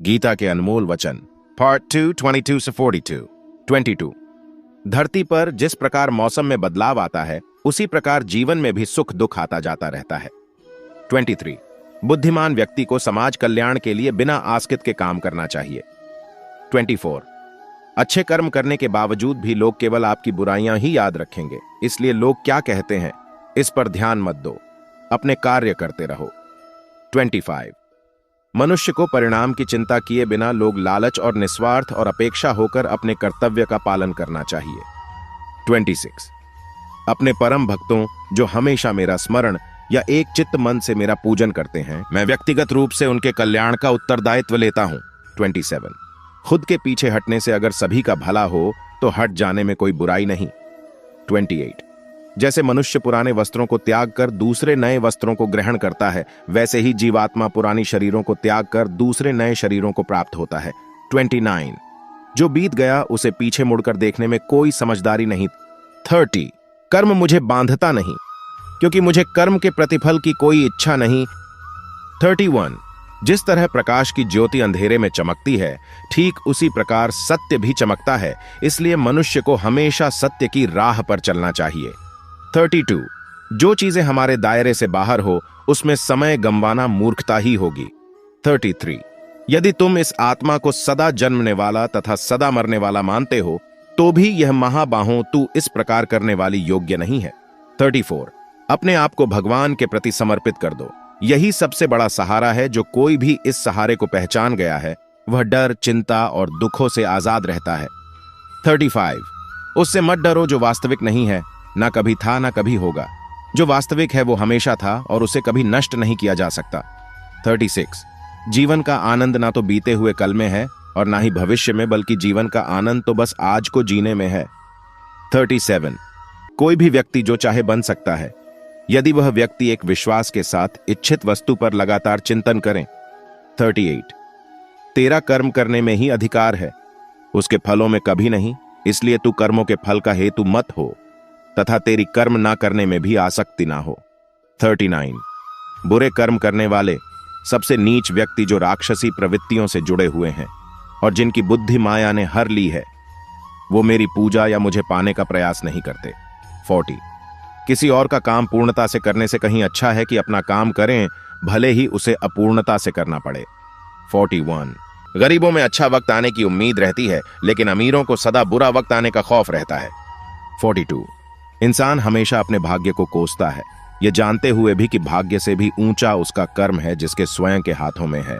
गीता के अनमोल वचन। पार्ट 2, 22 से 42। 22। धरती पर जिस प्रकार मौसम में बदलाव आता है, उसी प्रकार जीवन में भी सुख दुख आता जाता रहता है। 23। बुद्धिमान व्यक्ति को समाज कल्याण के लिए बिना आस्कित के काम करना चाहिए। 24। अच्छे कर्म करने के बावजूद भी लोग केवल आपकी बुराइयां ही याद रखेंगे, इसलिए लोग क्या कहते हैं इस पर ध्यान मत दो, अपने कार्य करते रहो। 25। मनुष्य को परिणाम की चिंता किए बिना लोग लालच और निस्वार्थ और अपेक्षा होकर अपने कर्तव्य का पालन करना चाहिए। 26। अपने परम भक्तों जो हमेशा मेरा स्मरण या एक चित्त मन से मेरा पूजन करते हैं, मैं व्यक्तिगत रूप से उनके कल्याण का उत्तरदायित्व लेता हूं। 27। खुद के पीछे हटने से अगर सभी का भला हो तो हट जाने में कोई बुराई नहीं। 28। जैसे मनुष्य पुराने वस्त्रों को त्याग कर दूसरे नए वस्त्रों को ग्रहण करता है, वैसे ही जीवात्मा पुरानी शरीरों को त्याग कर दूसरे नए शरीरों को प्राप्त होता है। 29। जो बीत गया उसे पीछे मुड़कर देखने में कोई समझदारी नहीं। 30। कर्म मुझे बांधता नहीं, क्योंकि मुझे कर्म के प्रतिफल की कोई इच्छा नहीं। 31। जिस तरह प्रकाश की ज्योति अंधेरे में चमकती है, ठीक उसी प्रकार सत्य भी चमकता है, इसलिए मनुष्य को हमेशा सत्य की राह पर चलना चाहिए। 32। जो चीजें हमारे दायरे से बाहर हो, उसमें समय गंवाना मूर्खता ही होगी। 33। यदि तुम इस आत्मा को सदा जन्मने वाला तथा सदा मरने वाला मानते हो, तो भी यह महाबाहों तू इस प्रकार करने वाली योग्य नहीं है। 34। अपने आप को भगवान के प्रति समर्पित कर दो, यही सबसे बड़ा सहारा है। जो कोई भी इस सहारे को पहचान गया है, वह डर, चिंता और दुखों से आजाद रहता है। 35। उससे मत डरो जो वास्तविक नहीं है, ना कभी था ना कभी होगा। जो वास्तविक है वो हमेशा था और उसे कभी नष्ट नहीं किया जा सकता। 36। जीवन का आनंद ना तो बीते हुए कल में है और ना ही भविष्य में, बल्कि जीवन का आनंद तो बस आज को जीने में है। 37। कोई भी व्यक्ति जो चाहे बन सकता है, यदि वह व्यक्ति एक विश्वास के साथ इच्छित वस्तु पर लगातार चिंतन करें। 38। तेरा कर्म करने में ही अधिकार है, उसके फलों में कभी नहीं, इसलिए तू कर्मों के फल का हेतु मत हो तथा तेरी कर्म ना करने में भी आसक्ति ना हो। 39। बुरे कर्म करने वाले, सबसे नीच व्यक्ति जो राक्षसी प्रवृत्तियों से जुड़े हुए हैं और जिनकी बुद्धि माया ने हर ली है, वो मेरी पूजा या मुझे पाने का प्रयास नहीं करते। 40। किसी और का काम पूर्णता से करने से कहीं अच्छा है कि अपना काम करें, भले ही उसे अपूर्णता से करना पड़े। 41। गरीबों में अच्छा वक्त आने की उम्मीद रहती है, लेकिन अमीरों को सदा बुरा वक्त आने का खौफ रहता है। 42। इंसान हमेशा अपने भाग्य को कोसता है, यह जानते हुए भी कि भाग्य से भी ऊंचा उसका कर्म है जिसके स्वयं के हाथों में है।